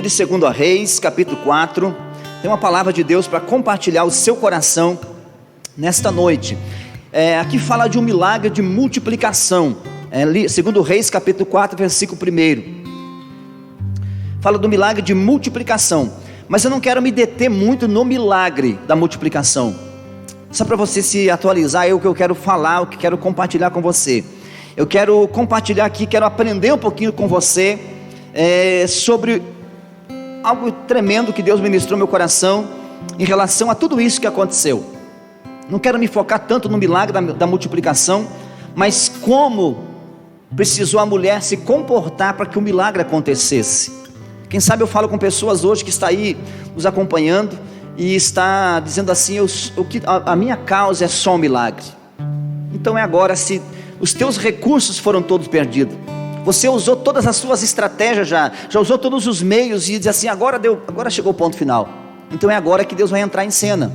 De 2 Reis, capítulo 4, tem uma palavra de Deus para compartilhar o seu coração nesta noite. Aqui fala de um milagre de multiplicação. 2 Reis, capítulo 4, versículo 1. Fala do milagre de multiplicação. Mas eu não quero me deter muito no milagre da multiplicação. Só para você se atualizar, o que eu quero falar, o que quero compartilhar com você. Eu quero compartilhar aqui, quero aprender um pouquinho com você sobre algo tremendo que Deus ministrou no meu coração em relação a tudo isso que aconteceu. Não quero me focar tanto no milagre da multiplicação, mas como precisou a mulher se comportar para que o milagre acontecesse. Quem sabe eu falo com pessoas hoje que está aí nos acompanhando e está dizendo assim, a minha causa é só um milagre. Então é agora, se os teus recursos foram todos perdidos, você usou todas as suas estratégias, já usou todos os meios e diz assim, agora chegou o ponto final. Então é agora que Deus vai entrar em cena.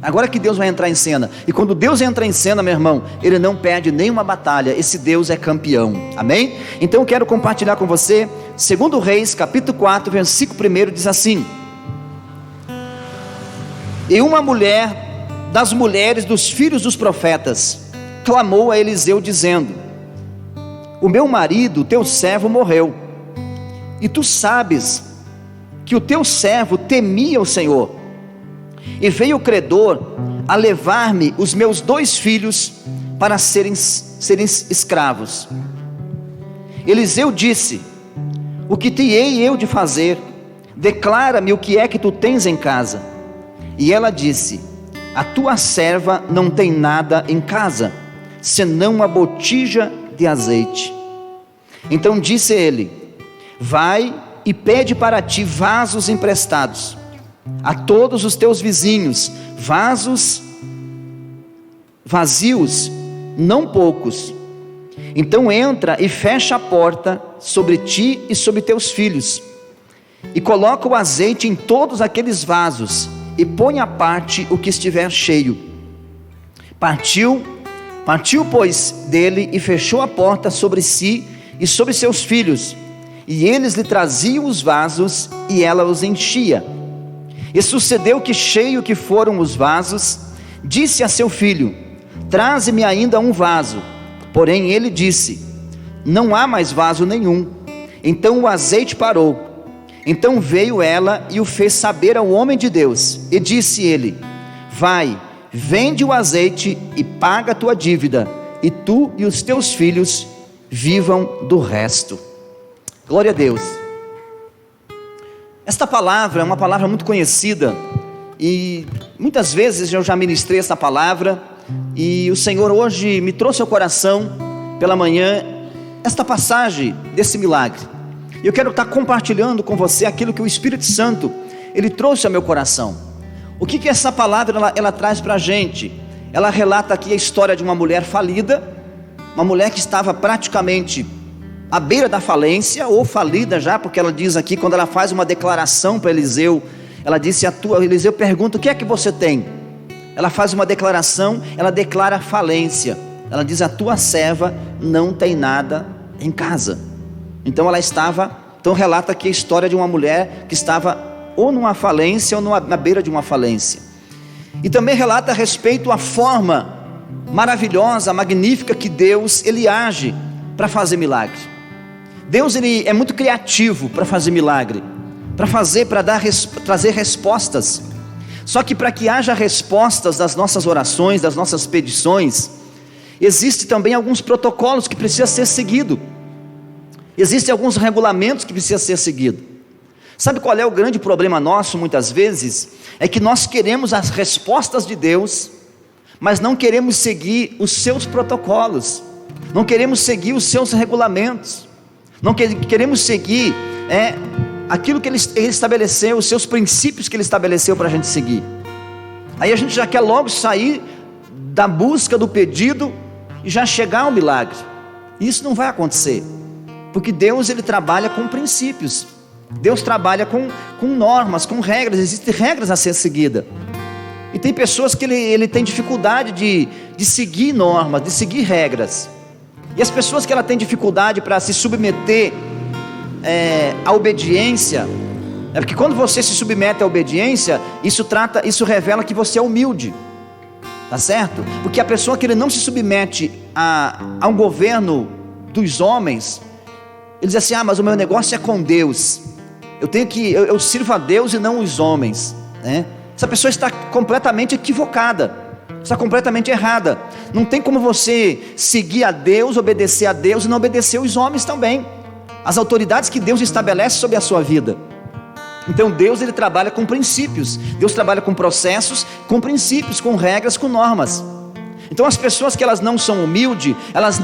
Agora que Deus vai entrar em cena. E quando Deus entra em cena, meu irmão, Ele não perde nenhuma batalha. Esse Deus é campeão. Amém? Então eu quero compartilhar com você 2 Reis, capítulo 4, versículo 1, diz assim: E uma mulher das mulheres dos filhos dos profetas clamou a Eliseu dizendo: O meu marido, teu servo, morreu, e tu sabes que o teu servo temia o Senhor, e veio o credor a levar-me os meus 2 filhos para serem escravos. Eliseu disse: O que te hei eu de fazer? Declara-me o que é que tu tens em casa. E ela disse: A tua serva não tem nada em casa, senão uma botija de azeite. Então disse ele: Vai e pede para ti vasos emprestados a todos os teus vizinhos, vasos vazios, não poucos. Então entra e fecha a porta sobre ti e sobre teus filhos, e coloca o azeite em todos aqueles vasos, e põe à parte o que estiver cheio. Partiu, pois, dele, e fechou a porta sobre si e sobre seus filhos, e eles lhe traziam os vasos, e ela os enchia. E sucedeu que, cheio que foram os vasos, disse a seu filho: Traze-me ainda um vaso. Porém ele disse: Não há mais vaso nenhum. Então o azeite parou. Então veio ela e o fez saber ao homem de Deus, e disse ele: Vai, vende o azeite e paga a tua dívida, e tu e os teus filhos vivam do resto. Glória a Deus. Esta palavra é uma palavra muito conhecida, e muitas vezes eu já ministrei esta palavra, e o Senhor hoje me trouxe ao coração pela manhã esta passagem desse milagre. Eu quero estar compartilhando com você aquilo que o Espírito Santo Ele trouxe ao meu coração. O que essa palavra ela traz para a gente? Ela relata aqui a história de uma mulher falida, uma mulher que estava praticamente à beira da falência, ou falida já, porque ela diz aqui, quando ela faz uma declaração para Eliseu, ela disse: Eliseu pergunta: o que é que você tem? Ela faz uma declaração, ela declara falência. Ela diz: a tua serva não tem nada em casa. Então relata aqui a história de uma mulher que estava ou numa falência ou na beira de uma falência. E também relata a respeito à forma maravilhosa, magnífica que Deus ele age para fazer milagre. Deus ele é muito criativo para fazer milagre, para trazer respostas. Só que para que haja respostas das nossas orações, das nossas petições, existem também alguns protocolos que precisam ser seguidos. Existem alguns regulamentos que precisam ser seguidos. Sabe qual é o grande problema nosso muitas vezes? É que nós queremos as respostas de Deus, mas não queremos seguir os seus protocolos, não queremos seguir os seus regulamentos, não queremos seguir aquilo que Ele estabeleceu, os seus princípios que Ele estabeleceu para a gente seguir. Aí a gente já quer logo sair da busca do pedido e já chegar ao milagre. Isso não vai acontecer, porque Deus ele trabalha com princípios, Deus trabalha com normas, com regras. Existem regras a ser seguidas, e tem pessoas que ele tem dificuldade de seguir normas, de seguir regras. E as pessoas que ela tem dificuldade para se submeter à obediência, É porque quando você se submete à obediência, isso revela que você é humilde, tá certo? Porque a pessoa que ele não se submete a um governo dos homens, ele diz assim: mas o meu negócio é com Deus, eu sirvo a Deus e não os homens, né? Essa pessoa está completamente equivocada, está completamente errada. Não tem como você seguir a Deus, obedecer a Deus e não obedecer os homens também, as autoridades que Deus estabelece sobre a sua vida. Então Deus, ele trabalha com princípios, Deus trabalha com processos, com princípios, com regras, com normas. Então as pessoas que elas não são humildes, elas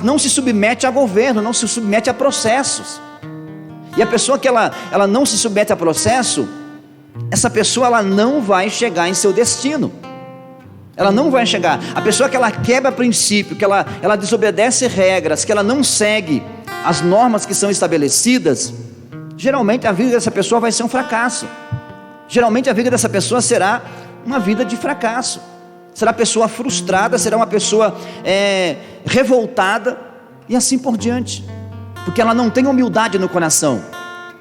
não se submetem a governo, não se submetem a processos. E a pessoa que ela não se submete a processo, essa pessoa ela não vai chegar em seu destino. Ela não vai chegar. A pessoa que ela quebra princípio, que ela desobedece regras, que ela não segue as normas que são estabelecidas, geralmente a vida dessa pessoa vai ser um fracasso. Geralmente a vida dessa pessoa será uma vida de fracasso. Será uma pessoa frustrada, será uma pessoa revoltada e assim por diante. Porque ela não tem humildade no coração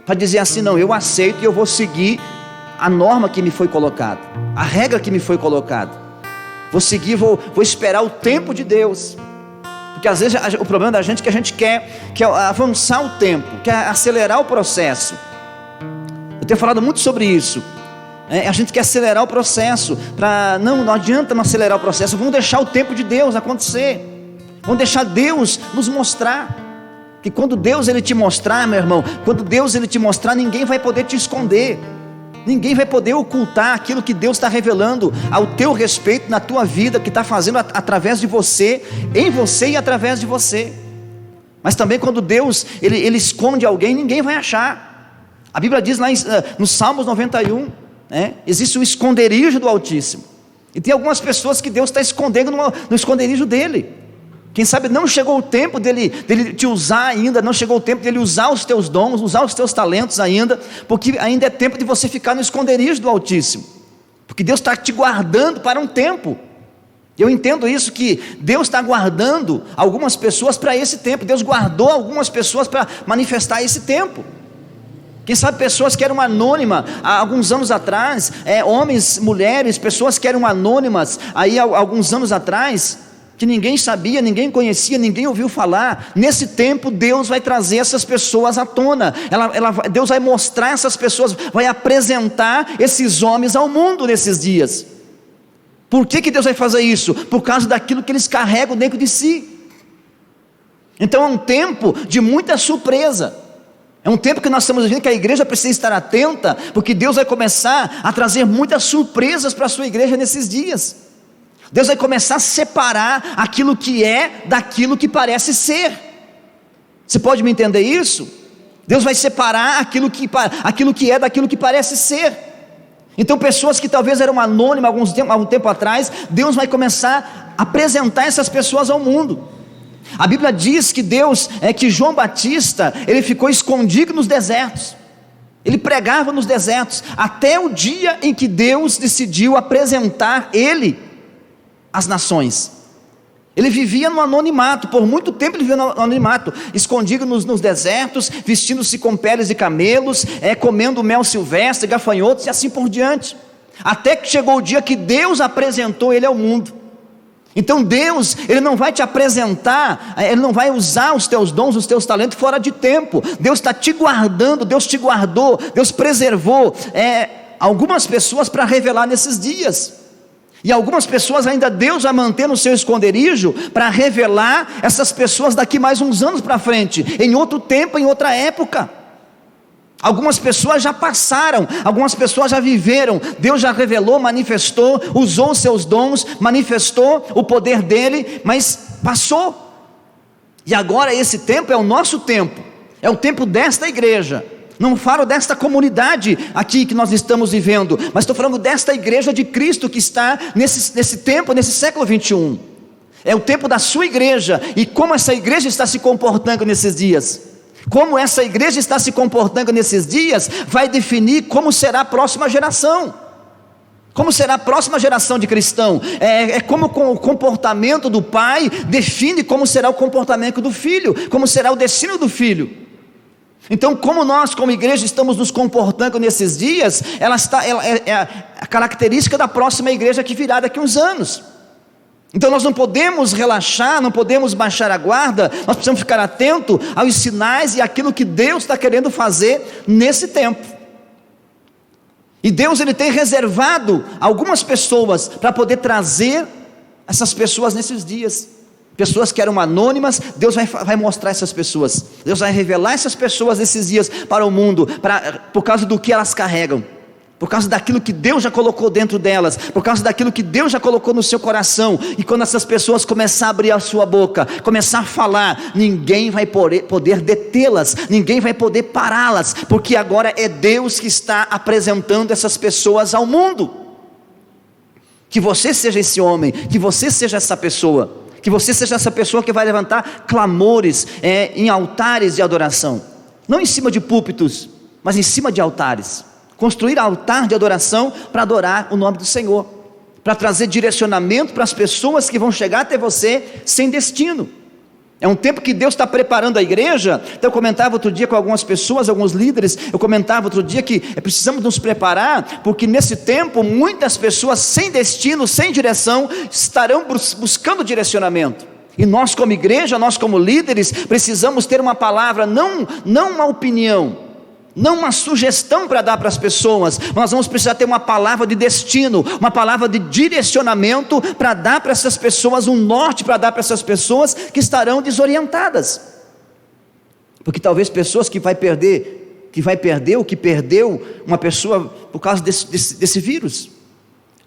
para dizer assim: não, eu aceito e eu vou seguir a norma que me foi colocada, a regra que me foi colocada. Vou seguir, vou esperar o tempo de Deus. Porque às vezes o problema da gente é que a gente quer avançar o tempo, quer acelerar o processo. Eu tenho falado muito sobre isso. A gente quer acelerar o processo. Não adianta não acelerar o processo. Vamos deixar o tempo de Deus acontecer. Vamos deixar Deus nos mostrar. Que quando Deus ele te mostrar, meu irmão, quando Deus ele te mostrar, ninguém vai poder te esconder. Ninguém vai poder ocultar aquilo que Deus está revelando ao teu respeito, na tua vida, que está fazendo através de você, em você e através de você. Mas também quando Deus ele esconde alguém, ninguém vai achar. A Bíblia diz lá no Salmos 91, existe um esconderijo do Altíssimo. E tem algumas pessoas que Deus está escondendo no esconderijo dele. Quem sabe não chegou o tempo dele te usar ainda, não chegou o tempo dele usar os teus dons, usar os teus talentos ainda, porque ainda é tempo de você ficar no esconderijo do Altíssimo, porque Deus está te guardando para um tempo. Eu entendo isso, que Deus está guardando algumas pessoas para esse tempo. Deus guardou algumas pessoas para manifestar esse tempo. Quem sabe pessoas que eram anônimas há alguns anos atrás, homens, mulheres, pessoas que eram anônimas aí há alguns anos atrás, que ninguém sabia, ninguém conhecia, ninguém ouviu falar. Nesse tempo Deus vai trazer essas pessoas à tona. Deus vai mostrar essas pessoas, vai apresentar esses homens ao mundo nesses dias. Por que Deus vai fazer isso? Por causa daquilo que eles carregam dentro de si. Então é um tempo de muita surpresa. É um tempo que nós estamos vendo que a igreja precisa estar atenta, porque Deus vai começar a trazer muitas surpresas para a sua igreja nesses dias. Deus vai começar a separar aquilo que é daquilo que parece ser. Você pode me entender isso? Deus vai separar aquilo que é daquilo que parece ser. Então pessoas que talvez eram anônimas algum tempo atrás, Deus vai começar a apresentar essas pessoas ao mundo. A Bíblia diz que que João Batista, ele ficou escondido nos desertos. Ele pregava nos desertos, até o dia em que Deus decidiu apresentar ele as nações. Ele vivia no anonimato, por muito tempo ele vivia no anonimato, escondido nos desertos, vestindo-se com peles de camelos, comendo mel silvestre, gafanhotos e assim por diante, até que chegou o dia que Deus apresentou ele ao mundo. Então Deus, ele não vai te apresentar, ele não vai usar os teus dons, os teus talentos fora de tempo. Deus está te guardando, Deus te guardou, Deus preservou algumas pessoas para revelar nesses dias. E algumas pessoas ainda Deus vai manter no seu esconderijo para revelar essas pessoas daqui mais uns anos para frente, em outro tempo, em outra época. Algumas pessoas já passaram, algumas pessoas já viveram, Deus já revelou, manifestou, usou os seus dons, manifestou o poder dele, mas passou. E agora esse tempo é o nosso tempo, é o tempo desta igreja. Não falo desta comunidade aqui que nós estamos vivendo, mas estou falando desta igreja de Cristo que está nesse tempo, nesse século 21. É o tempo da sua igreja, e como essa igreja está se comportando nesses dias. Como essa igreja está se comportando nesses dias, vai definir como será a próxima geração. Como será a próxima geração de cristão. Como o comportamento do pai define como será o comportamento do filho, como será o destino do filho. Então, como nós, como igreja, estamos nos comportando nesses dias, é a característica da próxima igreja que virá daqui a uns anos. Então nós não podemos relaxar, não podemos baixar a guarda, nós precisamos ficar atento aos sinais e aquilo que Deus está querendo fazer nesse tempo. E Deus, Ele tem reservado algumas pessoas para poder trazer essas pessoas nesses dias. Pessoas que eram anônimas, Deus vai mostrar essas pessoas. Deus vai revelar essas pessoas nesses dias para o mundo, por causa do que elas carregam. Por causa daquilo que Deus já colocou dentro delas, por causa daquilo que Deus já colocou no seu coração. E quando essas pessoas começarem a abrir a sua boca, começar a falar, ninguém vai poder detê-las, ninguém vai poder pará-las, porque agora é Deus que está apresentando essas pessoas ao mundo. Que você seja esse homem, que você seja essa pessoa, que você seja essa pessoa que vai levantar clamores em altares de adoração, não em cima de púlpitos, mas em cima de altares. Construir altar de adoração para adorar o nome do Senhor, para trazer direcionamento para as pessoas que vão chegar até você sem destino. É um tempo que Deus está preparando a igreja. Então eu comentava outro dia com algumas pessoas, alguns líderes, eu comentava outro dia que precisamos nos preparar, porque nesse tempo muitas pessoas sem destino, sem direção, estarão buscando direcionamento. E nós como igreja, nós como líderes, precisamos ter uma palavra, não uma opinião, não uma sugestão para dar para as pessoas. Nós vamos precisar ter uma palavra de destino, uma palavra de direcionamento para dar para essas pessoas, um norte para dar para essas pessoas que estarão desorientadas. Porque talvez pessoas que vai perder o que perdeu uma pessoa por causa desse vírus.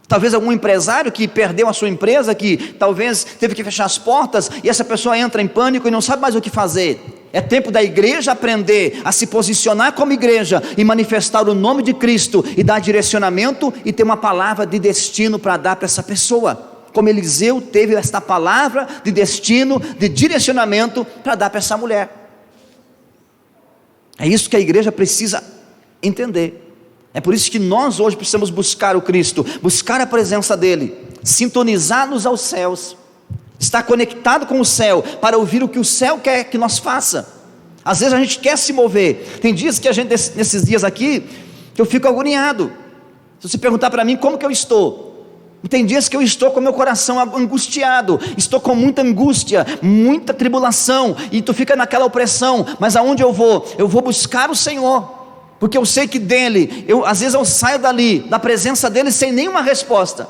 Talvez algum empresário que perdeu a sua empresa, que talvez teve que fechar as portas, e essa pessoa entra em pânico e não sabe mais o que fazer. É tempo da igreja aprender a se posicionar como igreja e manifestar o nome de Cristo e dar direcionamento e ter uma palavra de destino para dar para essa pessoa, como Eliseu teve esta palavra de destino, de direcionamento para dar para essa mulher. É isso que a igreja precisa entender. É por isso que nós hoje precisamos buscar o Cristo, buscar a presença dEle, sintonizar-nos aos céus, estar conectado com o céu, para ouvir o que o céu quer que nós faça. Às vezes a gente quer se mover, tem dias que a gente, nesses dias aqui, que eu fico agoniado. Se você perguntar para mim como que eu estou, tem dias que eu estou com meu coração angustiado, estou com muita angústia, muita tribulação, e tu fica naquela opressão, mas aonde eu vou? Eu vou buscar o Senhor, porque eu sei que dele, às vezes eu saio dali, da presença dele sem nenhuma resposta.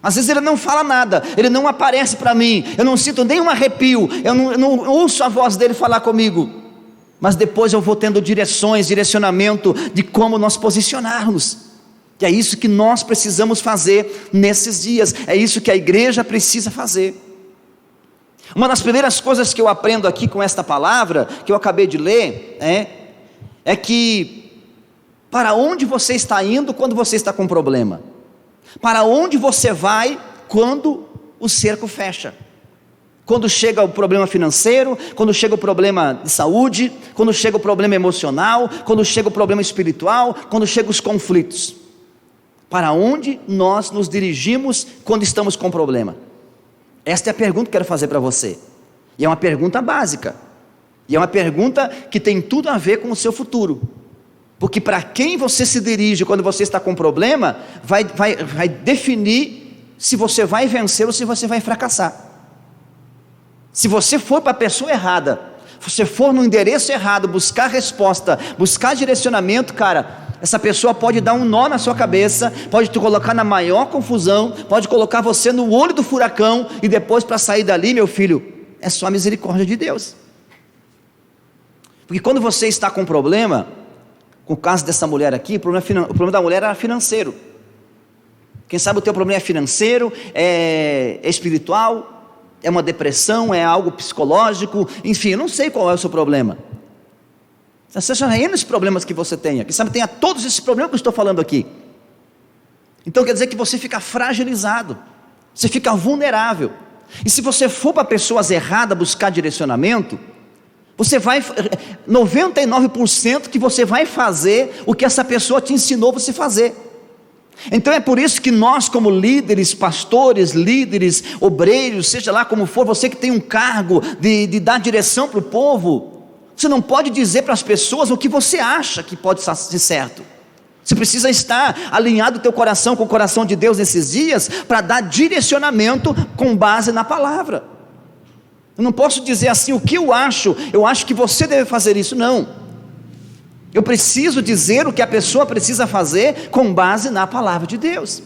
Às vezes ele não fala nada, ele não aparece para mim, eu não sinto nenhum arrepio, eu não ouço a voz dele falar comigo, mas depois eu vou tendo direcionamento de como nós posicionarmos. E é isso que nós precisamos fazer nesses dias, é isso que a igreja precisa fazer. Uma das primeiras coisas que eu aprendo aqui com esta palavra, que eu acabei de ler, é que para onde você está indo quando você está com problema? Para onde você vai quando o cerco fecha? Quando chega o problema financeiro, quando chega o problema de saúde, quando chega o problema emocional, quando chega o problema espiritual, quando chegam os conflitos. Para onde nós nos dirigimos quando estamos com problema? Esta é a pergunta que eu quero fazer para você. E é uma pergunta básica. E é uma pergunta que tem tudo a ver com o seu futuro. Porque para quem você se dirige quando você está com problema, vai definir se você vai vencer ou se você vai fracassar. Se você for para a pessoa errada, se você for no endereço errado, buscar resposta, buscar direcionamento, cara, essa pessoa pode dar um nó na sua cabeça, pode te colocar na maior confusão, pode colocar você no olho do furacão, e depois para sair dali, meu filho, é só a misericórdia de Deus. Porque quando você está com problema, com o caso dessa mulher aqui, o problema da mulher era financeiro. Quem sabe o teu problema é financeiro, é espiritual, é uma depressão, é algo psicológico, enfim, eu não sei qual é o seu problema. Sejam os problemas que você tenha, quem sabe tenha todos esses problemas que eu estou falando aqui. Então quer dizer que você fica fragilizado, você fica vulnerável. E se você for para pessoas erradas buscar direcionamento, você vai, 99% que você vai fazer o que essa pessoa te ensinou você fazer. Então é por isso que nós como líderes, pastores, líderes, obreiros, seja lá como for, você que tem um cargo de dar direção para o povo, Você não pode dizer para as pessoas o que você acha que pode ser certo. Você precisa estar alinhado o teu coração com o coração de Deus nesses dias, para dar direcionamento com base na palavra. Eu não posso dizer assim, o que eu acho que você deve fazer isso, não. Eu preciso dizer o que a pessoa precisa fazer com base na palavra de Deus.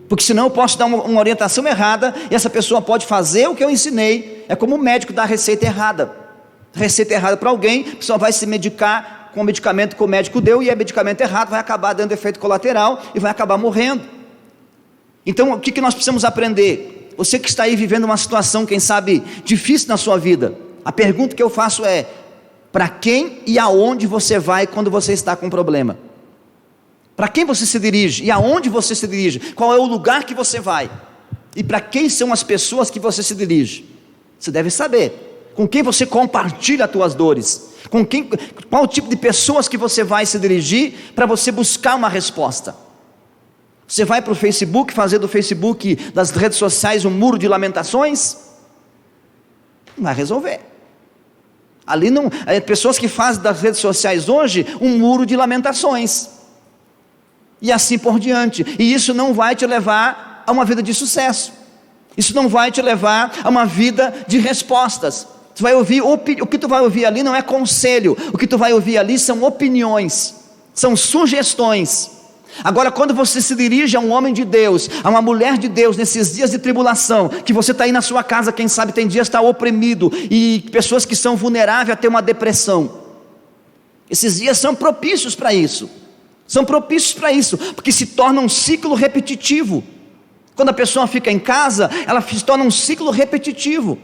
Porque senão eu posso dar uma orientação errada, e essa pessoa pode fazer o que eu ensinei. É como o médico dar a receita errada. Receita errada para alguém, a pessoa vai se medicar com o medicamento que o médico deu, e é medicamento errado, vai acabar dando efeito colateral, e vai acabar morrendo. Então o que nós precisamos aprender? Você que está aí vivendo uma situação, quem sabe, difícil na sua vida, a pergunta que eu faço é: para quem e aonde você vai quando você está com um problema? Para quem você se dirige e aonde você se dirige? Qual é o lugar que você vai? E para quem são as pessoas que você se dirige? Você deve saber com quem você compartilha as tuas dores, qual o tipo de pessoas que você vai se dirigir para você buscar uma resposta. Você vai para o Facebook, fazer do Facebook, das redes sociais, um muro de lamentações? Não vai resolver. Ali não, pessoas que fazem das redes sociais hoje um muro de lamentações, e assim por diante, e isso não vai te levar a uma vida de sucesso, isso não vai te levar a uma vida de respostas. Tu vai ouvir, o que tu vai ouvir ali não é conselho, o que tu vai ouvir ali são opiniões, são sugestões. Agora, quando você se dirige a um homem de Deus, a uma mulher de Deus, nesses dias de tribulação, que você está aí na sua casa, quem sabe tem dias está oprimido, e pessoas que são vulneráveis a ter uma depressão, esses dias são propícios para isso, porque se torna um ciclo repetitivo. Quando a pessoa fica em casa, ela se torna um ciclo repetitivo.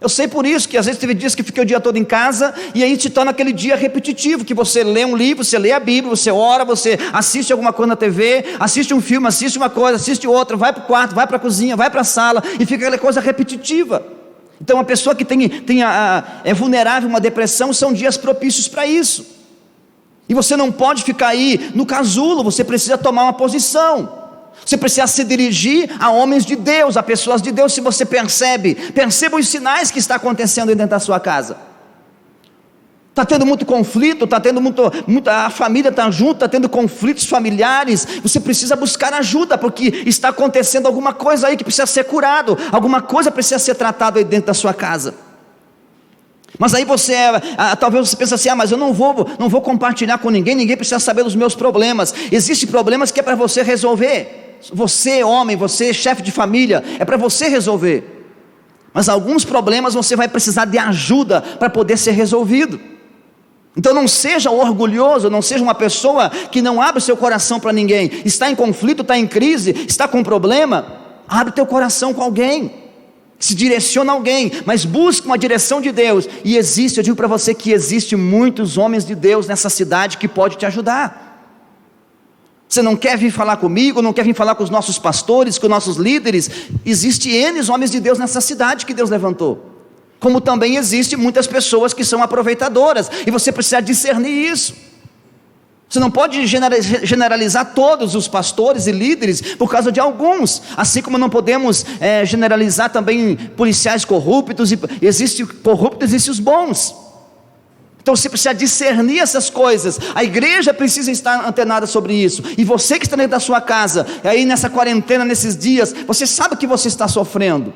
Eu sei por isso que às vezes teve dias que fiquei o dia todo em casa, e aí se torna aquele dia repetitivo, que você lê um livro, você lê a Bíblia, você ora, você assiste alguma coisa na TV, assiste um filme, assiste uma coisa, assiste outra, vai para o quarto, vai para a cozinha, vai para a sala, e fica aquela coisa repetitiva. Então a pessoa que é vulnerável a uma depressão, são dias propícios para isso. E você não pode ficar aí no casulo, você precisa tomar uma posição. Você precisa se dirigir a homens de Deus, a pessoas de Deus. Se você perceba os sinais que está acontecendo dentro da sua casa. Está tendo muito conflito, está tendo a família está junto, está tendo conflitos familiares. Você precisa buscar ajuda, porque está acontecendo alguma coisa aí que precisa ser curado, alguma coisa precisa ser tratada aí dentro da sua casa. Mas aí talvez você pense assim, mas eu não vou compartilhar com ninguém precisa saber dos meus problemas. Existem problemas que é para você resolver. Você homem, você chefe de família, é para você resolver. Mas alguns problemas você vai precisar de ajuda para poder ser resolvido. Então não seja orgulhoso, não seja uma pessoa que não abre o seu coração para ninguém. Está em conflito, está em crise, está com problema, abre teu coração com alguém, se direciona a alguém, mas busque uma direção de Deus. E eu digo para você que existe muitos homens de Deus nessa cidade que pode te ajudar. Você não quer vir falar comigo, não quer vir falar com os nossos pastores, com os nossos líderes? Existe N homens de Deus nessa cidade que Deus levantou. Como também existe muitas pessoas que são aproveitadoras, e você precisa discernir isso. Você não pode generalizar todos os pastores e líderes por causa de alguns, assim como não podemos generalizar também policiais corruptos. Existe corruptos, existem os bons. Então você precisa discernir essas coisas. A igreja precisa estar antenada sobre isso. E você que está dentro da sua casa, aí nessa quarentena, nesses dias, você sabe que você está sofrendo.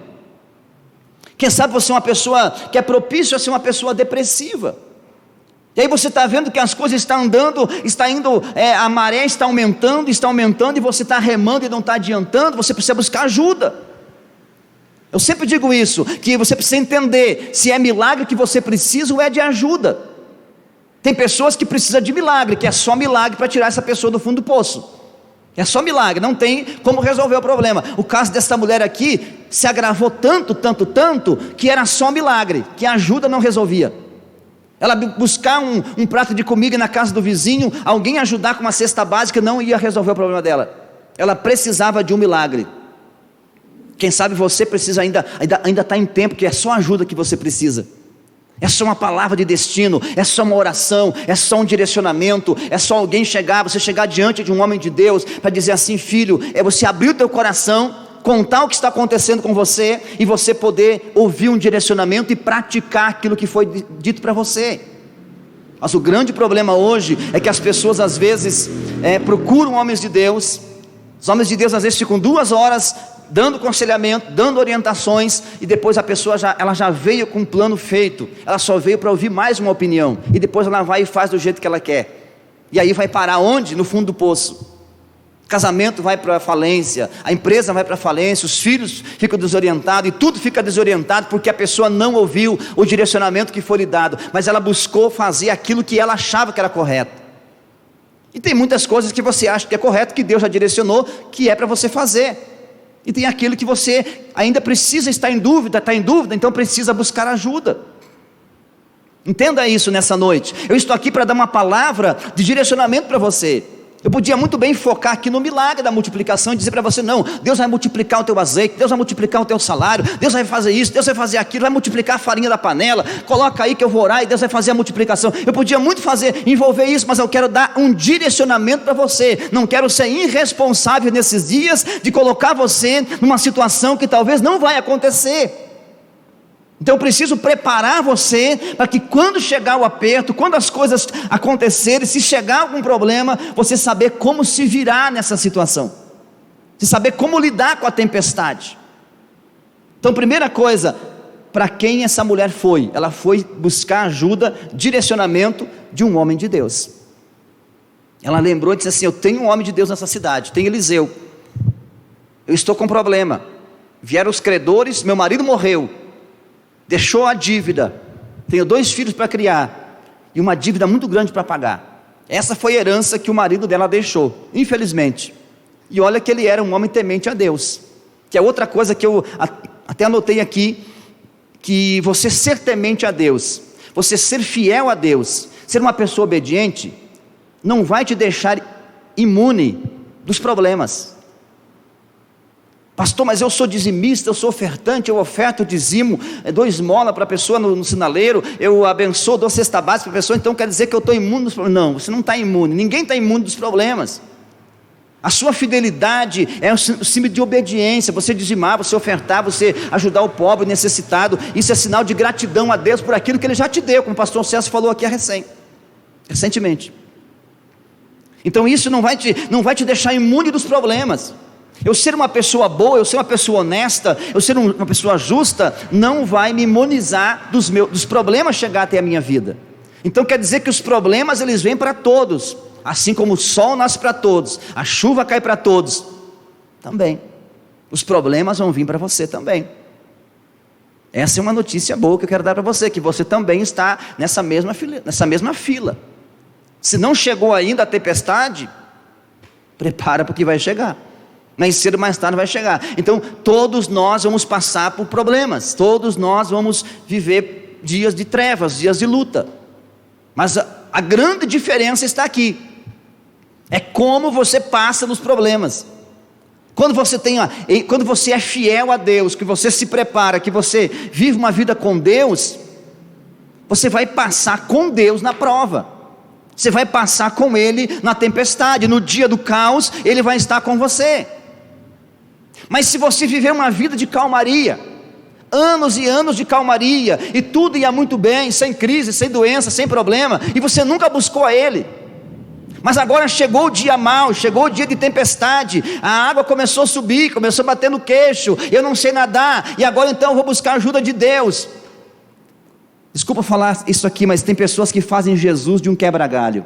Quem sabe você é uma pessoa que é propício a ser uma pessoa depressiva. E aí você está vendo que as coisas estão andando, a maré está aumentando, e você está remando e não está adiantando. Você precisa buscar ajuda. Eu sempre digo isso, que você precisa entender se é milagre que você precisa ou é de ajuda. Tem pessoas que precisam de milagre, que é só milagre para tirar essa pessoa do fundo do poço. É só milagre, não tem como resolver o problema. O caso dessa mulher aqui se agravou tanto, que era só milagre, que a ajuda não resolvia. Ela buscar um prato de comida na casa do vizinho, alguém ajudar com uma cesta básica, não ia resolver o problema dela. Ela precisava de um milagre. Quem sabe você precisa ainda está em tempo, que é só ajuda que você precisa. É só uma palavra de destino, é só uma oração, é só um direcionamento, é só alguém você chegar diante de um homem de Deus, para dizer assim: filho, você abrir o teu coração, contar o que está acontecendo com você e você poder ouvir um direcionamento e praticar aquilo que foi dito para você. Mas o grande problema hoje é que as pessoas às vezes procuram homens de Deus. Os homens de Deus às vezes ficam 2 horas dando aconselhamento, dando orientações, e depois a pessoa ela já veio com um plano feito, ela só veio para ouvir mais uma opinião, e depois ela vai e faz do jeito que ela quer, e aí vai parar onde? No fundo do poço. O casamento vai para a falência, a empresa vai para a falência, os filhos ficam desorientados, e tudo fica desorientado, porque a pessoa não ouviu o direcionamento que foi lhe dado, mas ela buscou fazer aquilo que ela achava que era correto. E tem muitas coisas que você acha que é correto, que Deus já direcionou, que é para você fazer. E tem aquilo que você ainda precisa estar em dúvida, então precisa buscar ajuda. Entenda isso nessa noite. Eu estou aqui para dar uma palavra de direcionamento para você. Eu podia muito bem focar aqui no milagre da multiplicação e dizer para você: não, Deus vai multiplicar o teu azeite, Deus vai multiplicar o teu salário, Deus vai fazer isso, Deus vai fazer aquilo, vai multiplicar a farinha da panela, coloca aí que eu vou orar e Deus vai fazer a multiplicação. Eu podia muito envolver isso, mas eu quero dar um direcionamento para você. Não quero ser irresponsável nesses dias de colocar você numa situação que talvez não vai acontecer. Então eu preciso preparar você para que quando chegar o aperto, quando as coisas acontecerem, se chegar algum problema, você saber como se virar nessa situação, você saber como lidar com a tempestade. Então, primeira coisa, para quem essa mulher foi? Ela foi buscar ajuda, direcionamento de um homem de Deus. Ela lembrou e disse assim: eu tenho um homem de Deus nessa cidade, tem Eliseu, eu estou com problema, vieram os credores, meu marido morreu, deixou a dívida, tenho 2 filhos para criar, e uma dívida muito grande para pagar. Essa foi a herança que o marido dela deixou, infelizmente. E olha que ele era um homem temente a Deus, que é outra coisa que eu até anotei aqui, que você ser temente a Deus, você ser fiel a Deus, ser uma pessoa obediente, não vai te deixar imune dos problemas. Pastor, mas eu sou dizimista, eu sou ofertante, eu oferto, eu dizimo, dou esmola para a pessoa no sinaleiro, eu abençoo, dou cesta básica para a pessoa, então quer dizer que eu estou imune dos problemas? Não, você não está imune, ninguém está imune dos problemas. A sua fidelidade é um símbolo de obediência, você dizimar, você ofertar, você ajudar o pobre, o necessitado, isso é sinal de gratidão a Deus por aquilo que Ele já te deu, como o pastor César falou aqui recentemente. Então isso não vai te deixar imune dos problemas. Eu ser uma pessoa boa, eu ser uma pessoa honesta, eu ser uma pessoa justa, não vai me imunizar dos problemas chegar até a minha vida. Então quer dizer que os problemas eles vêm para todos, assim como o sol nasce para todos, a chuva cai para todos, também os problemas vão vir para você também. Essa é uma notícia boa que eu quero dar para você, que você também está nessa mesma fila. Se não chegou ainda a tempestade, prepara para o que vai chegar. Mais cedo ou mais tarde vai chegar. Então todos nós vamos passar por problemas, todos nós vamos viver dias de trevas, dias de luta. Mas a grande diferença está aqui, é como você passa nos problemas. Quando você é fiel a Deus, que você se prepara, que você vive uma vida com Deus, você vai passar com Deus na prova, você vai passar com Ele na tempestade, no dia do caos Ele vai estar com você. Mas se você viver uma vida de calmaria, anos e anos de calmaria, e tudo ia muito bem, sem crise, sem doença, sem problema, e você nunca buscou a Ele, mas agora chegou o dia mau, chegou o dia de tempestade, a água começou a subir, começou a bater no queixo, eu não sei nadar, e agora então eu vou buscar a ajuda de Deus. Desculpa falar isso aqui, mas tem pessoas que fazem Jesus de um quebra-galho.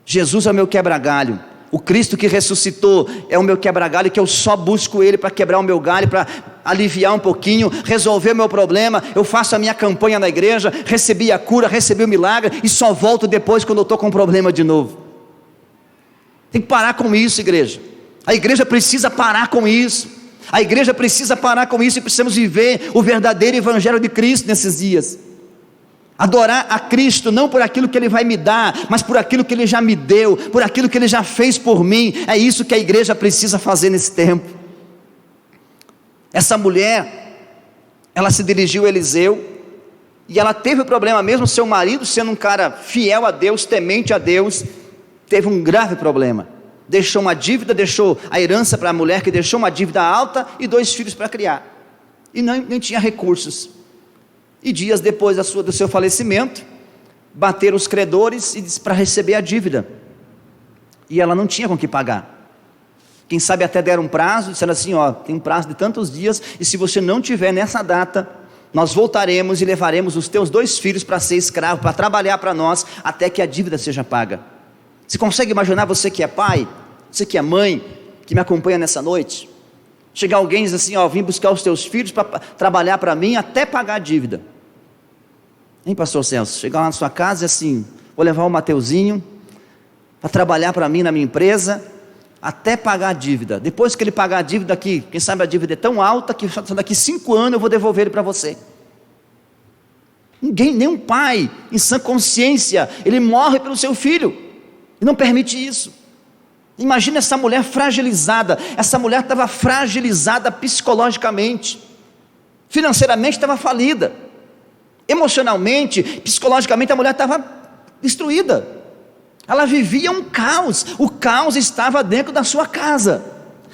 Jesus é o meu quebra-galho, o Cristo que ressuscitou é o meu quebra-galho, que eu só busco Ele para quebrar o meu galho, para aliviar um pouquinho, resolver o meu problema. Eu faço a minha campanha na igreja, recebi a cura, recebi o milagre, e só volto depois quando eu estou com um problema de novo. Tem que parar com isso, igreja. A igreja precisa parar com isso. A igreja precisa parar com isso, e precisamos viver o verdadeiro evangelho de Cristo nesses dias. Adorar a Cristo não por aquilo que Ele vai me dar, mas por aquilo que Ele já me deu, por aquilo que Ele já fez por mim. É isso que a igreja precisa fazer nesse tempo. Essa mulher, ela se dirigiu a Eliseu, e ela teve o problema, mesmo seu marido sendo um cara fiel a Deus, temente a Deus, teve um grave problema. deixou uma dívida, deixou a herança para a mulher que deixou uma dívida alta e 2 filhos para criar, e nem tinha recursos. E dias depois do seu falecimento, bateram os credores e disse para receber a dívida, e ela não tinha com que pagar. Quem sabe até deram um prazo, disseram assim, tem um prazo de tantos dias, e se você não tiver nessa data, nós voltaremos e levaremos os teus 2 filhos para ser escravo, para trabalhar para nós, até que a dívida seja paga. Você consegue imaginar, você que é pai, você que é mãe, que me acompanha nessa noite, chegar alguém e dizer assim, vim buscar os teus filhos para trabalhar para mim, até pagar a dívida. Hein, pastor Celso? Chegar lá na sua casa e assim, vou levar o Mateuzinho para trabalhar para mim na minha empresa, até pagar a dívida. Depois que ele pagar a dívida aqui, quem sabe a dívida é tão alta que só daqui 5 anos eu vou devolver ele para você. Nenhum pai em sã consciência, ele morre pelo seu filho, e não permite isso. Imagina essa mulher fragilizada. Essa mulher estava fragilizada psicologicamente, financeiramente estava falida, emocionalmente, psicologicamente a mulher estava destruída. Ela vivia um caos, o caos estava dentro da sua casa.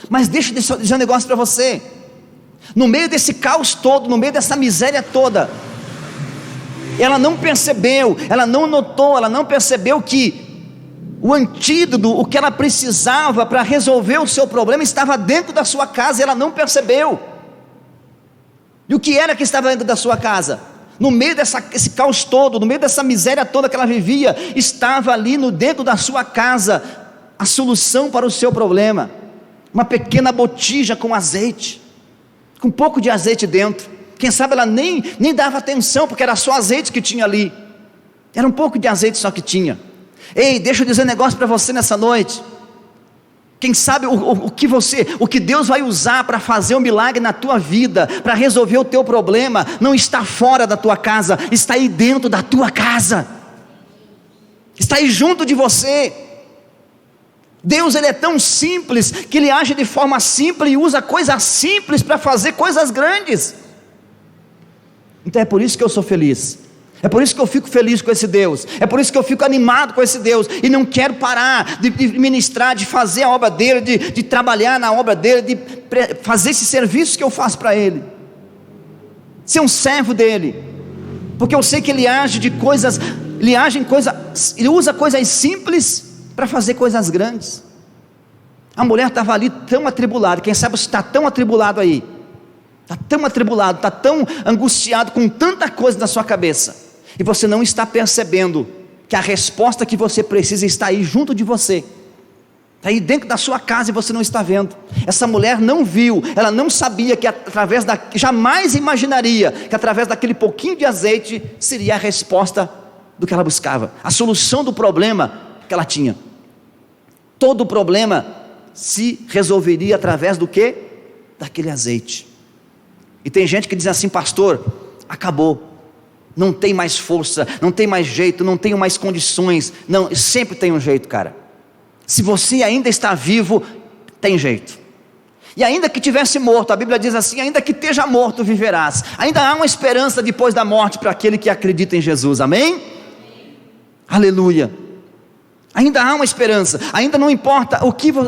Mas deixa eu dizer um negócio para você, no meio desse caos todo, no meio dessa miséria toda, ela não percebeu, ela não notou, ela não percebeu que o antídoto, o que ela precisava para resolver o seu problema estava dentro da sua casa, e ela não percebeu. E o que era que estava dentro da sua casa? No meio desse caos todo, no meio dessa miséria toda que ela vivia, estava ali dentro da sua casa, a solução para o seu problema. Uma pequena botija com azeite, com um pouco de azeite dentro. Quem sabe ela nem dava atenção, porque era só azeite que tinha ali, era um pouco de azeite só que tinha. Ei, deixa eu dizer um negócio para você nessa noite. Quem sabe o que Deus vai usar para fazer um milagre na tua vida, para resolver o teu problema, não está fora da tua casa, está aí dentro da tua casa, está aí junto de você. Deus, ele é tão simples, que ele age de forma simples e usa coisas simples para fazer coisas grandes. Então é por isso que eu sou feliz, é por isso que eu fico feliz com esse Deus, é por isso que eu fico animado com esse Deus, e não quero parar de ministrar, de fazer a obra dele, de trabalhar na obra dele, de fazer esse serviço que eu faço para ele, ser um servo dele, porque eu sei que ele ele usa coisas simples para fazer coisas grandes. A mulher estava ali tão atribulada, quem sabe você está tão atribulado aí, está tão atribulado, está tão angustiado com tanta coisa na sua cabeça, e você não está percebendo que a resposta que você precisa está aí junto de você, está aí dentro da sua casa, e você não está vendo. Essa mulher não viu, ela não sabia que jamais imaginaria que através daquele pouquinho de azeite seria a resposta do que ela buscava, a solução do problema que ela tinha. Todo o problema se resolveria através do quê? Daquele azeite. E tem gente que diz assim: pastor, acabou, não tem mais força, não tem mais jeito, não tenho mais condições. Não, sempre tem um jeito, cara. Se você ainda está vivo, tem jeito. E ainda que tivesse morto, a Bíblia diz assim: ainda que esteja morto, viverás. Ainda há uma esperança depois da morte para aquele que acredita em Jesus, amém? Amém. Aleluia. Ainda há uma esperança, ainda não importa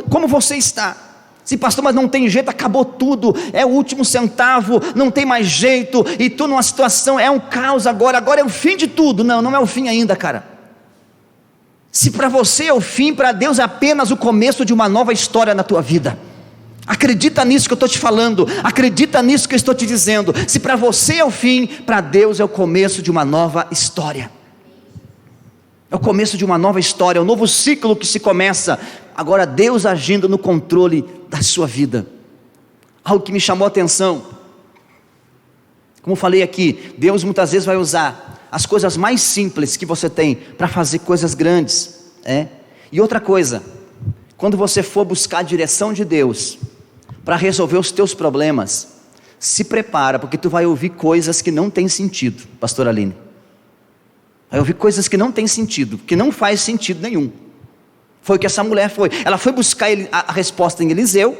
como você está. Se pastor, mas não tem jeito, acabou tudo, é o último centavo, não tem mais jeito, e tu numa situação, é um caos agora é o fim de tudo. Não, não é o fim ainda, cara. Se para você é o fim, para Deus é apenas o começo de uma nova história na tua vida. Acredita nisso que eu estou te falando, acredita nisso que eu estou te dizendo. Se para você é o fim, para Deus é o começo de uma nova história. É o começo de uma nova história, um novo ciclo que se começa. Agora Deus agindo no controle da sua vida. Algo que me chamou a atenção, como falei aqui, Deus muitas vezes vai usar as coisas mais simples que você tem para fazer coisas grandes. E outra coisa, quando você for buscar a direção de Deus para resolver os teus problemas, se prepara, porque tu vai ouvir coisas que não tem sentido, pastora Aline. Vai ouvir coisas que não tem sentido, que não faz sentido nenhum. Foi o que essa mulher foi. Ela foi buscar a resposta em Eliseu,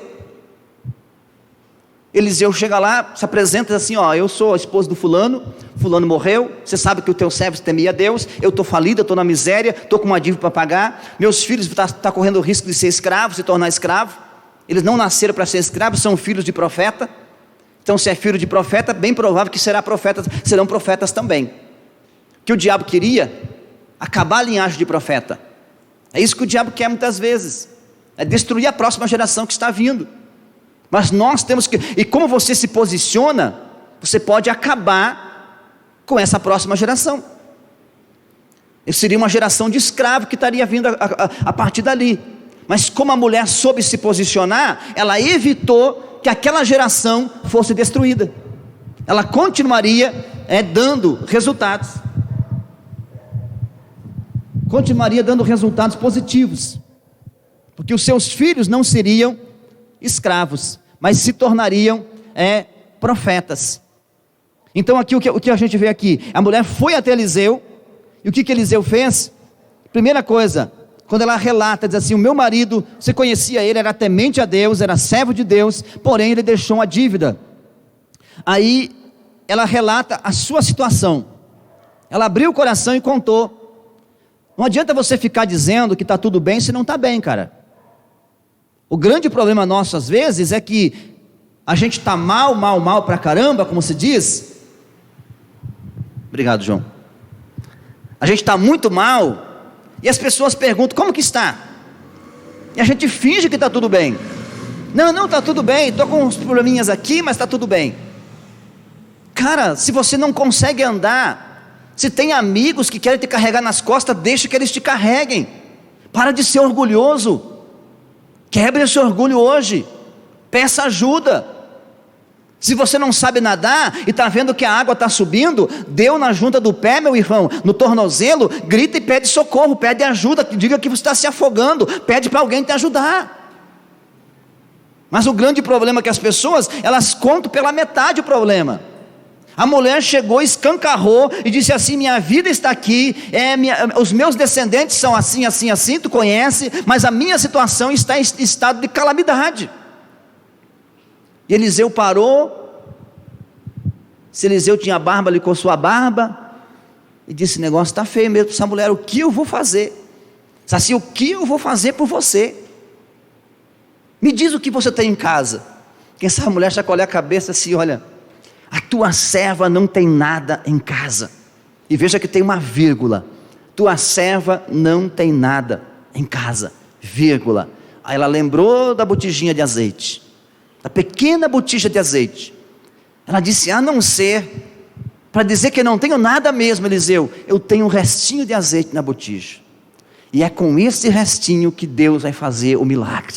Eliseu chega lá, se apresenta assim: ó, eu sou a esposa do fulano, fulano morreu, você sabe que o teu servo temia a Deus, eu estou falida, estou na miséria, estou com uma dívida para pagar, meus filhos estão correndo o risco de ser escravo, se tornar escravo, eles não nasceram para ser escravos, são filhos de profeta, então se é filho de profeta, bem provável que serão profetas também. O que o diabo queria? Acabar a linhagem de profeta. É isso que o diabo quer muitas vezes, é destruir a próxima geração que está vindo. Mas nós temos que, e como você se posiciona, você pode acabar com essa próxima geração. Isso seria uma geração de escravo que estaria vindo a partir dali. Mas como a mulher soube se posicionar, ela evitou que aquela geração fosse destruída. Ela continuaria dando resultados. Continuaria dando resultados positivos. Porque os seus filhos não seriam escravos, mas se tornariam profetas. Então aqui o que a gente vê aqui, a mulher foi até Eliseu, e o que Eliseu fez? Primeira coisa, quando ela relata, diz assim: o meu marido, você conhecia ele, era temente a Deus, era servo de Deus, porém ele deixou uma dívida. Aí ela relata a sua situação, ela abriu o coração e contou. Não adianta você ficar dizendo que está tudo bem se não está bem, cara. O grande problema nosso às vezes é que a gente está mal pra caramba, como se diz. Obrigado, João. A gente está muito mal, e as pessoas perguntam: como que está? E a gente finge que está tudo bem. Não, está tudo bem, estou com uns probleminhas aqui, mas está tudo bem. Cara, se você não consegue andar, se tem amigos que querem te carregar nas costas, deixa que eles te carreguem. Para de ser orgulhoso. Quebre esse orgulho hoje, peça ajuda. Se você não sabe nadar e está vendo que a água está subindo, deu na junta do pé, meu irmão, no tornozelo, grita e pede socorro, pede ajuda, diga que você está se afogando, pede para alguém te ajudar. Mas o grande problema é que as pessoas, elas contam pela metade o problema. A mulher chegou, escancarou e disse assim: minha vida está aqui, os meus descendentes são assim, assim, assim, tu conhece, mas a minha situação está em estado de calamidade. E Eliseu parou. Se Eliseu tinha barba, ele coçou a barba e disse: negócio está feio mesmo para essa mulher, o que eu vou fazer? Disse assim: o que eu vou fazer por você? Me diz o que você tem em casa. Quem sabe a mulher chacoalhar a cabeça assim: olha, a tua serva não tem nada em casa. E veja que tem uma vírgula: tua serva não tem nada em casa, vírgula. Aí ela lembrou da botijinha de azeite, da pequena botija de azeite. Ela disse: a não ser, para dizer que eu não tenho nada mesmo, Eliseu, eu tenho um restinho de azeite na botija, e é com esse restinho que Deus vai fazer o milagre.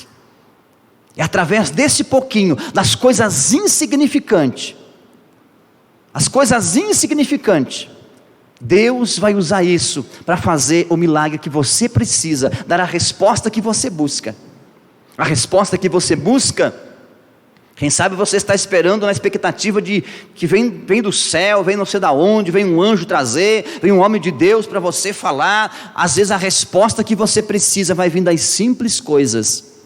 É através desse pouquinho, das coisas insignificantes, Deus vai usar isso para fazer o milagre que você precisa, dar a resposta que você busca. A resposta que você busca, quem sabe você está esperando na expectativa de que vem do céu, vem não sei da onde, vem um anjo trazer, vem um homem de Deus para você falar. Às vezes a resposta que você precisa vai vir das simples coisas.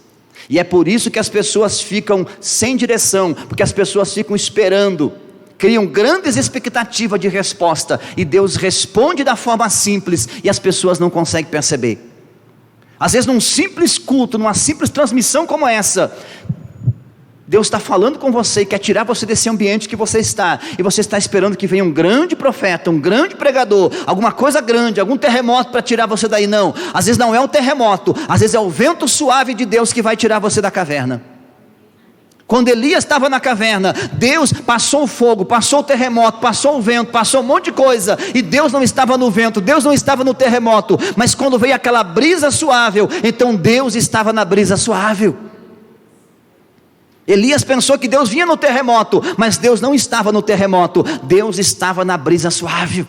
E é por isso que as pessoas ficam sem direção, porque as pessoas ficam esperando, criam grandes expectativas de resposta, e Deus responde da forma simples, e as pessoas não conseguem perceber. Às vezes num simples culto, numa simples transmissão como essa, Deus está falando com você e quer tirar você desse ambiente que você está, e você está esperando que venha um grande profeta, um grande pregador, alguma coisa grande, algum terremoto para tirar você daí. Não, às vezes não é um terremoto, às vezes é o vento suave de Deus que vai tirar você da caverna. Quando Elias estava na caverna, Deus passou o fogo, passou o terremoto, passou o vento, passou um monte de coisa, e Deus não estava no vento, Deus não estava no terremoto, mas quando veio aquela brisa suave, então Deus estava na brisa suave. Elias pensou que Deus vinha no terremoto, mas Deus não estava no terremoto, Deus estava na brisa suave.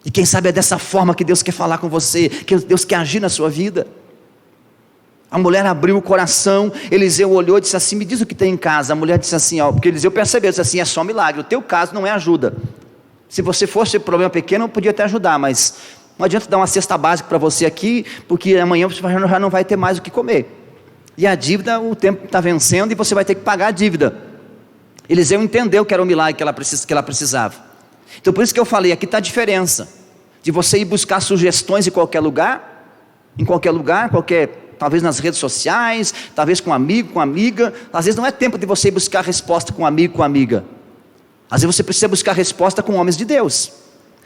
E quem sabe é dessa forma que Deus quer falar com você, que Deus quer agir na sua vida. A mulher abriu o coração, Eliseu olhou e disse assim: me diz o que tem em casa. A mulher disse assim, porque Eliseu percebeu, disse assim: é só milagre, o teu caso não é ajuda. Se você fosse problema pequeno, eu podia até ajudar, mas não adianta dar uma cesta básica para você aqui, porque amanhã você já não vai ter mais o que comer. E a dívida, o tempo está vencendo e você vai ter que pagar a dívida. Eliseu entendeu que era o milagre que ela precisava. Então por isso que eu falei, aqui está a diferença de você ir buscar sugestões em qualquer lugar, talvez nas redes sociais, talvez com um amigo, com amiga. Às vezes não é tempo de você ir buscar resposta com um amigo, com amiga. Às vezes você precisa buscar resposta com homens de Deus.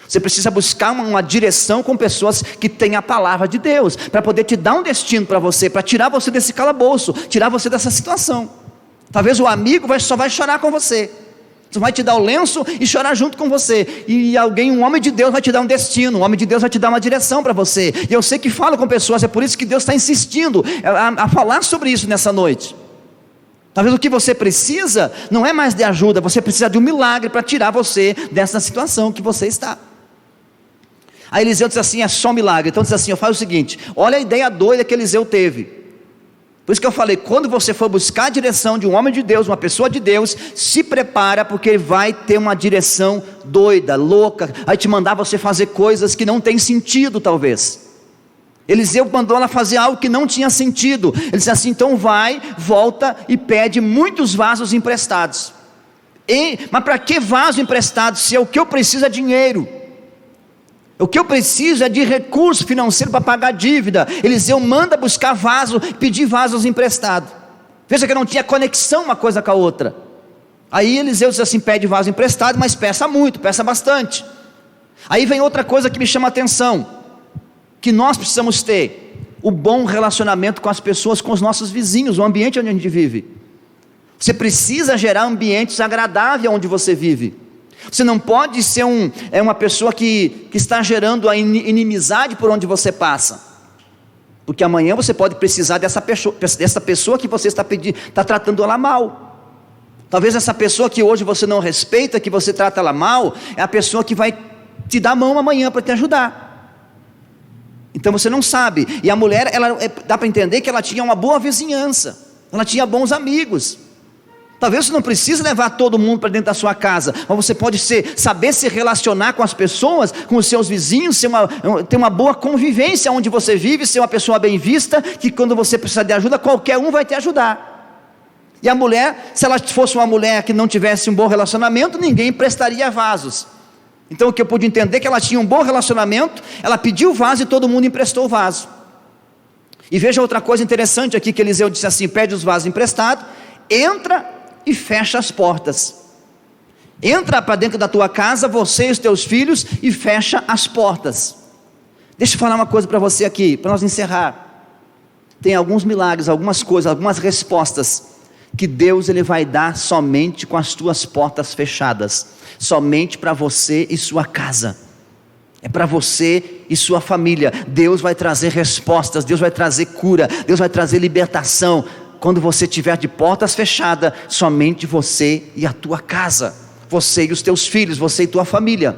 Você precisa buscar uma direção com pessoas que têm a palavra de Deus, para poder te dar um destino para você, para tirar você desse calabouço, tirar você dessa situação. Talvez o amigo só vai chorar com você, só vai te dar o lenço e chorar junto com você. E um homem de Deus vai te dar um destino, um homem de Deus vai te dar uma direção para você. E eu sei que falo com pessoas, é por isso que Deus está insistindo a falar sobre isso nessa noite. Talvez o que você precisa não é mais de ajuda, você precisa de um milagre para tirar você dessa situação que você está. Aí Eliseu diz assim, é só milagre. Então diz assim, eu faço o seguinte, olha a ideia doida que Eliseu teve. Por isso que eu falei, quando você for buscar a direção de um homem de Deus, uma pessoa de Deus, se prepara, porque ele vai ter uma direção doida, louca, vai te mandar você fazer coisas que não tem sentido talvez. Eliseu mandou ela fazer algo que não tinha sentido. Ele disse assim, então vai, volta e pede muitos vasos emprestados. Mas para que vaso emprestado, se o que eu preciso é dinheiro? O que eu preciso é de recurso financeiro para pagar a dívida. Eliseu manda buscar vaso, pedir vasos emprestados. Veja que não tinha conexão uma coisa com a outra. Aí Eliseu diz assim, pede vaso emprestado, mas peça muito, peça bastante. Aí vem outra coisa que me chama a atenção, que nós precisamos ter, o bom relacionamento com as pessoas, com os nossos vizinhos, o ambiente onde a gente vive. Você precisa gerar ambientes agradáveis onde você vive. Você não pode ser uma pessoa que está gerando a inimizade por onde você passa, porque amanhã você pode precisar dessa pessoa que você está tratando ela mal. Talvez essa pessoa que hoje você não respeita, que você trata ela mal, é a pessoa que vai te dar a mão amanhã para te ajudar. Então você não sabe. E a mulher, dá para entender que ela tinha uma boa vizinhança, ela tinha bons amigos. Talvez você não precise levar todo mundo para dentro da sua casa, mas você pode saber se relacionar com as pessoas, com os seus vizinhos, ter uma boa convivência onde você vive, ser uma pessoa bem vista, que quando você precisar de ajuda, qualquer um vai te ajudar. E a mulher, se ela fosse uma mulher que não tivesse um bom relacionamento, ninguém emprestaria vasos. Então o que eu pude entender é que ela tinha um bom relacionamento, ela pediu o vaso e todo mundo emprestou o vaso. E veja outra coisa interessante aqui, que Eliseu disse assim, pede os vasos emprestados, entra e fecha as portas. Entra para dentro da tua casa, você e os teus filhos, e fecha as portas. Deixa eu falar uma coisa para você aqui, para nós encerrar. Tem alguns milagres, algumas coisas, algumas respostas que Deus ele vai dar somente com as tuas portas fechadas, somente para você e sua casa. É para você e sua família. Deus vai trazer respostas, Deus vai trazer cura, Deus vai trazer libertação. Quando você estiver de portas fechadas, somente você e a tua casa, você e os teus filhos, você e tua família.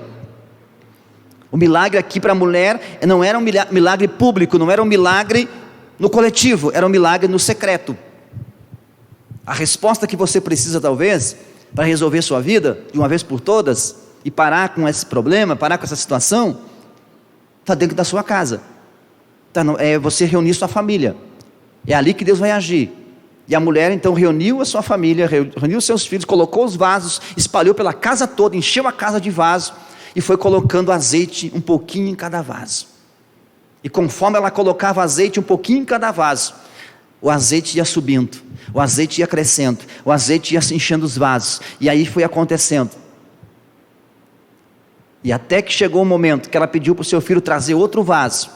O milagre aqui para a mulher não era um milagre público, não era um milagre no coletivo, era um milagre no secreto. A resposta que você precisa talvez, para resolver sua vida, de uma vez por todas, e parar com esse problema, parar com essa situação, está dentro da sua casa, é você reunir sua família, é ali que Deus vai agir. E a mulher então reuniu a sua família, reuniu seus filhos, colocou os vasos, espalhou pela casa toda, encheu a casa de vaso, e foi colocando azeite um pouquinho em cada vaso. E conforme ela colocava azeite um pouquinho em cada vaso, o azeite ia subindo, o azeite ia crescendo, o azeite ia se enchendo os vasos, e aí foi acontecendo. E até que chegou o momento que ela pediu para o seu filho trazer outro vaso,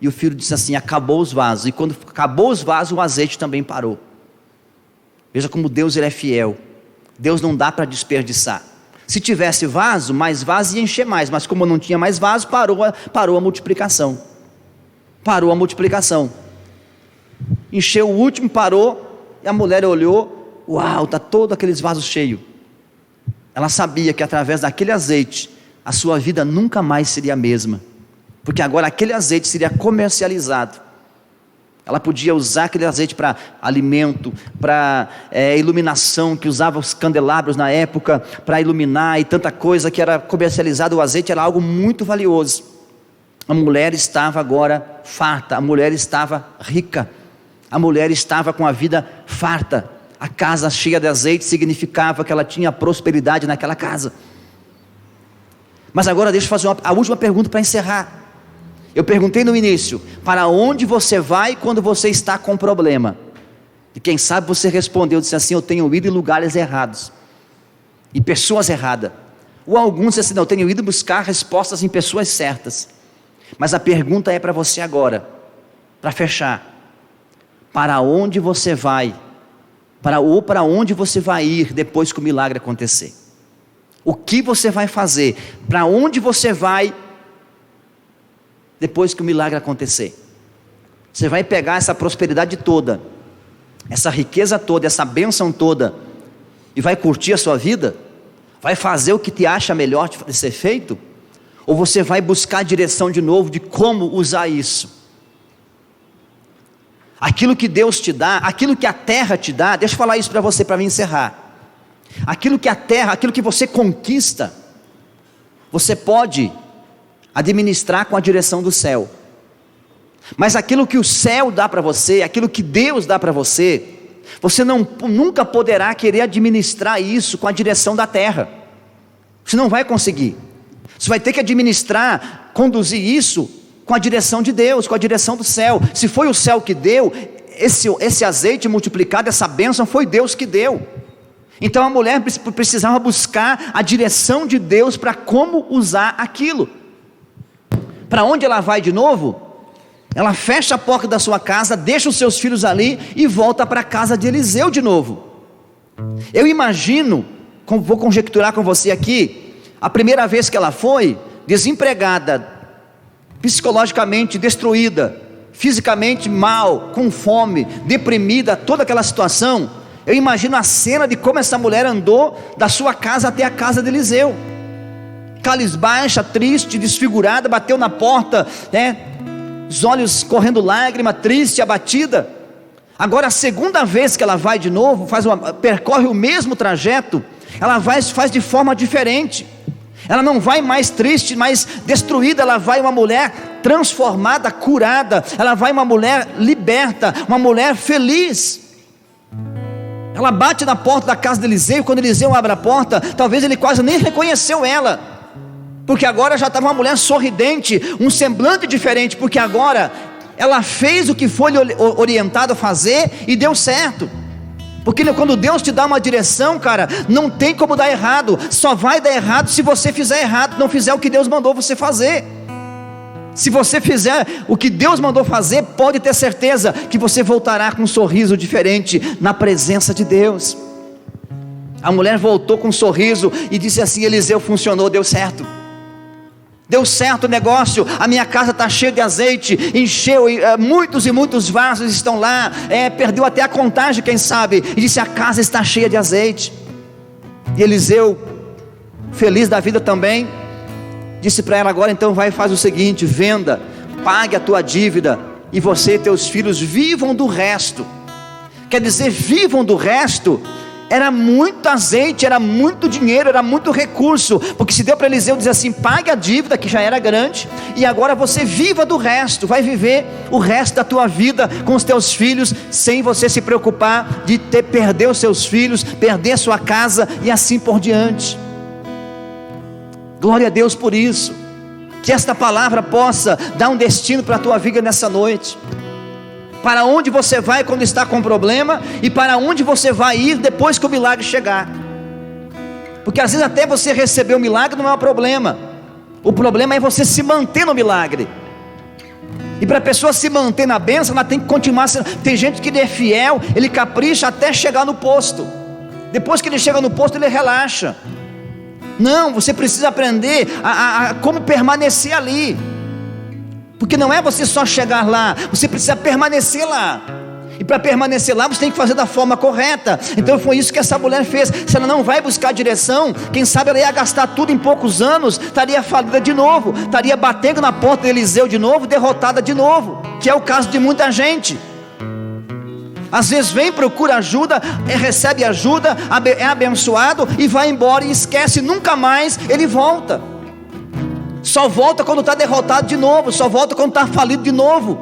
e o filho disse assim, acabou os vasos, e quando acabou os vasos, o azeite também parou. Veja como Deus ele é fiel, Deus não dá para desperdiçar. Se tivesse vaso, mais vaso ia encher mais, mas como não tinha mais vaso, parou a multiplicação. Parou a multiplicação. Encheu o último, parou, e a mulher olhou, uau, está todo aqueles vasos cheios. Ela sabia que através daquele azeite, a sua vida nunca mais seria a mesma, porque agora aquele azeite seria comercializado. Ela podia usar aquele azeite para alimento, para iluminação, que usava os candelabros na época, para iluminar, e tanta coisa que era comercializada. O azeite era algo muito valioso. A mulher estava agora farta, a mulher estava rica. A mulher estava com a vida farta. A casa cheia de azeite significava que ela tinha prosperidade naquela casa. Mas agora deixa eu fazer a última pergunta para encerrar. Eu perguntei no início: para onde você vai quando você está com problema? E quem sabe você respondeu, disse assim: eu tenho ido em lugares errados, em pessoas erradas. Ou alguns disse assim: não, eu tenho ido buscar respostas em pessoas certas. Mas a pergunta é para você agora, para fechar: para onde você vai? Para onde você vai ir depois que o milagre acontecer? O que você vai fazer? Para onde você vai depois que o milagre acontecer? Você vai pegar essa prosperidade toda, essa riqueza toda, essa bênção toda, e vai curtir a sua vida? Vai fazer o que te acha melhor de ser feito? Ou você vai buscar a direção de novo de como usar isso? Aquilo que Deus te dá, aquilo que a terra te dá, deixa eu falar isso para você, para me encerrar. Aquilo que a terra, aquilo que você conquista, você pode administrar com a direção do céu. Mas aquilo que o céu dá para você, aquilo que Deus dá para você, você nunca poderá querer administrar isso com a direção da terra. Você não vai conseguir. Você vai ter que administrar, conduzir isso com a direção de Deus, com a direção do céu. Se foi o céu que deu, esse azeite multiplicado, essa bênção, foi Deus que deu. Então a mulher precisava buscar a direção de Deus para como usar aquilo. Para onde ela vai de novo? Ela fecha a porta da sua casa, deixa os seus filhos ali e volta para a casa de Eliseu de novo. Eu imagino, vou conjecturar com você aqui, a primeira vez que ela foi, desempregada, psicologicamente destruída, fisicamente mal, com fome, deprimida, toda aquela situação. Eu imagino a cena de como essa mulher andou da sua casa até a casa de Eliseu, cabisbaixa, triste, desfigurada, bateu na porta, os olhos correndo lágrima, triste, abatida. Agora a segunda vez que ela vai de novo, percorre o mesmo trajeto, ela faz de forma diferente. Ela não vai mais triste, mais destruída, ela vai uma mulher transformada, curada, ela vai uma mulher liberta, uma mulher feliz. Ela bate na porta da casa de Eliseu, quando Eliseu abre a porta, talvez ele quase nem reconheceu ela, porque agora já estava uma mulher sorridente, um semblante diferente, porque agora ela fez o que foi orientada a fazer e deu certo. Porque quando Deus te dá uma direção, cara, não tem como dar errado. Só vai dar errado se você fizer errado, não fizer o que Deus mandou você fazer. Se você fizer o que Deus mandou fazer, pode ter certeza que você voltará com um sorriso diferente na presença de Deus. A mulher voltou com um sorriso e disse assim: Eliseu, funcionou, deu certo. Deu certo o negócio, a minha casa está cheia de azeite, encheu, muitos e muitos vasos estão lá, perdeu até a contagem, quem sabe, e disse: a casa está cheia de azeite. E Eliseu, feliz da vida também, disse para ela: agora então vai e faz o seguinte, venda, pague a tua dívida, e você e teus filhos vivam do resto. Quer dizer, vivam do resto. Era muito azeite, era muito dinheiro, era muito recurso, porque se deu para Eliseu dizer assim: pague a dívida que já era grande, e agora você viva do resto, vai viver o resto da tua vida com os teus filhos, sem você se preocupar de perder os seus filhos, perder a sua casa e assim por diante. Glória a Deus por isso. Que esta palavra possa dar um destino para a tua vida nessa noite. Para onde você vai quando está com problema, e para onde você vai ir depois que o milagre chegar. Porque às vezes até você receber o milagre não é um problema. O problema é você se manter no milagre. E para a pessoa se manter na bênção, ela tem que continuar sendo. Tem gente que ele é fiel, ele capricha até chegar no posto. Depois que ele chega no posto, ele relaxa. Não, você precisa aprender a como permanecer ali. Porque não é você só chegar lá, você precisa permanecer lá. E para permanecer lá, você tem que fazer da forma correta. Então foi isso que essa mulher fez. Se ela não vai buscar direção, quem sabe ela ia gastar tudo em poucos anos, estaria falida de novo, estaria batendo na porta de Eliseu de novo, derrotada de novo, que é o caso de muita gente. Às vezes vem, procura ajuda, recebe ajuda, é abençoado e vai embora e esquece, nunca mais ele volta. Só volta quando está derrotado de novo, só volta quando está falido de novo.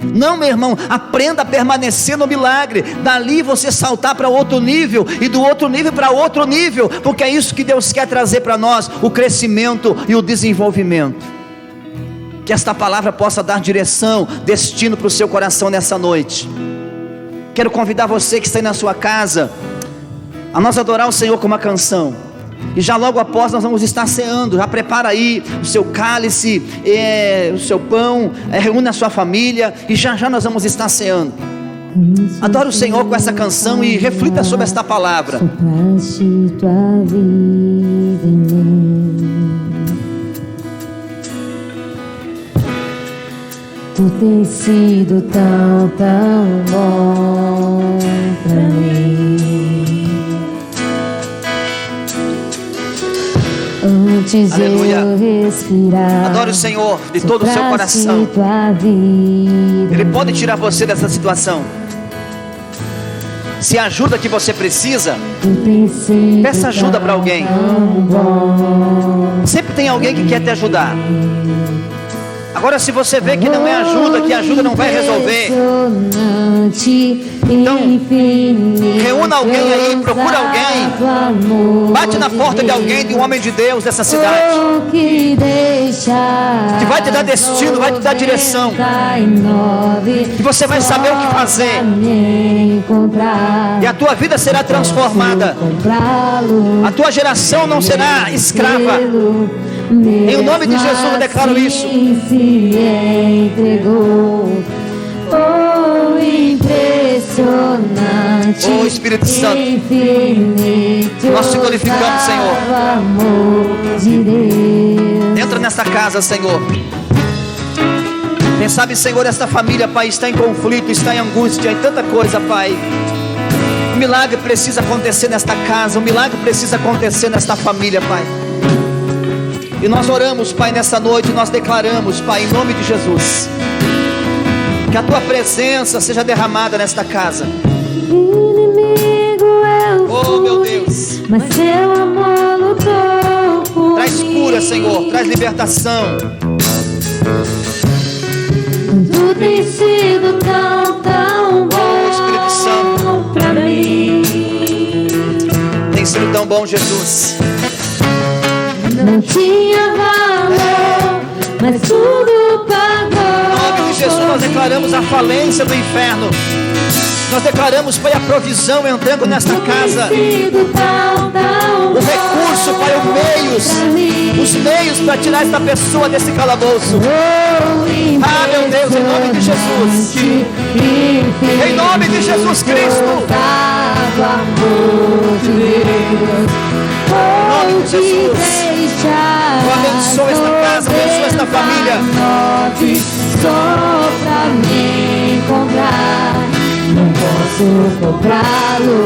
Não, meu irmão, aprenda a permanecer no milagre. Dali você saltar para outro nível, e do outro nível para outro nível, porque é isso que Deus quer trazer para nós, o crescimento e o desenvolvimento. Que esta palavra possa dar direção, destino para o seu coração nessa noite. Quero convidar você que está aí na sua casa a nós adorar o Senhor com uma canção. E já logo após nós vamos estar ceando. Já prepara aí o seu cálice, o seu pão, reúne a sua família, e já já nós vamos estar ceando. Adore o Senhor com essa canção e reflita sobre esta palavra. Sopraste tua vida em mim. Tu tens sido tão, tão bom pra mim. Antes de Aleluia. eu respirar, Adore o Senhor de todo o seu coração. tua vida. Ele pode tirar você dessa situação. Se a ajuda que você precisa, Tu tens sido peça ajuda para alguém. tão bom. Sempre tem alguém que quer te ajudar. Agora, se você vê que não é ajuda, que a ajuda não vai resolver, então reúna alguém aí, procura alguém, bate na porta de alguém, de um homem de Deus dessa cidade, que vai te dar destino, vai te dar direção, que você vai saber o que fazer, e a tua vida será transformada, a tua geração não será escrava. Em o nome de Jesus eu declaro isso. Oh, Espírito Santo, nós te glorificamos, Senhor. Entra nesta casa, Senhor. Quem sabe, Senhor, esta família, Pai, está em conflito, está em angústia, em tanta coisa, Pai. O milagre precisa acontecer nesta casa, o milagre precisa acontecer nesta família, Pai. E nós oramos, Pai, nessa noite, nós declaramos, Pai, em nome de Jesus, que a Tua presença seja derramada nesta casa. Oh, meu Deus, mas Seu amor lutou por traz cura, Senhor, traz libertação. Tu tens sido tão, tão bom, Oh, Espírito Santo, pra mim. tem sido tão bom, Jesus. Não tinha valor, mas tudo pagou. Em nome de Jesus nós declaramos a falência do inferno. Nós declaramos, Pai, a provisão entrando nesta casa. O recurso, Pai, os meios para tirar esta pessoa desse calabouço. Ah, meu Deus, em nome de Jesus. Em nome de Jesus Cristo. Em nome de Jesus. Eu abençoo esta casa, abençoo esta família. Só pra me encontrar, não posso comprá-lo,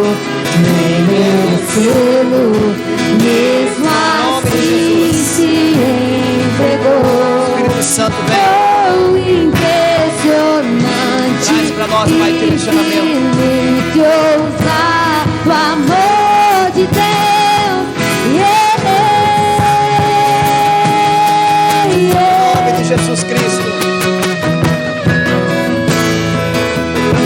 nem merecê-lo, mesmo assim se entregou. Espírito Santo, vem. Oh, impressionante, Traz para nós, Pai, direcionamento. de ousar o amor de Deus. Em nome de Jesus Cristo.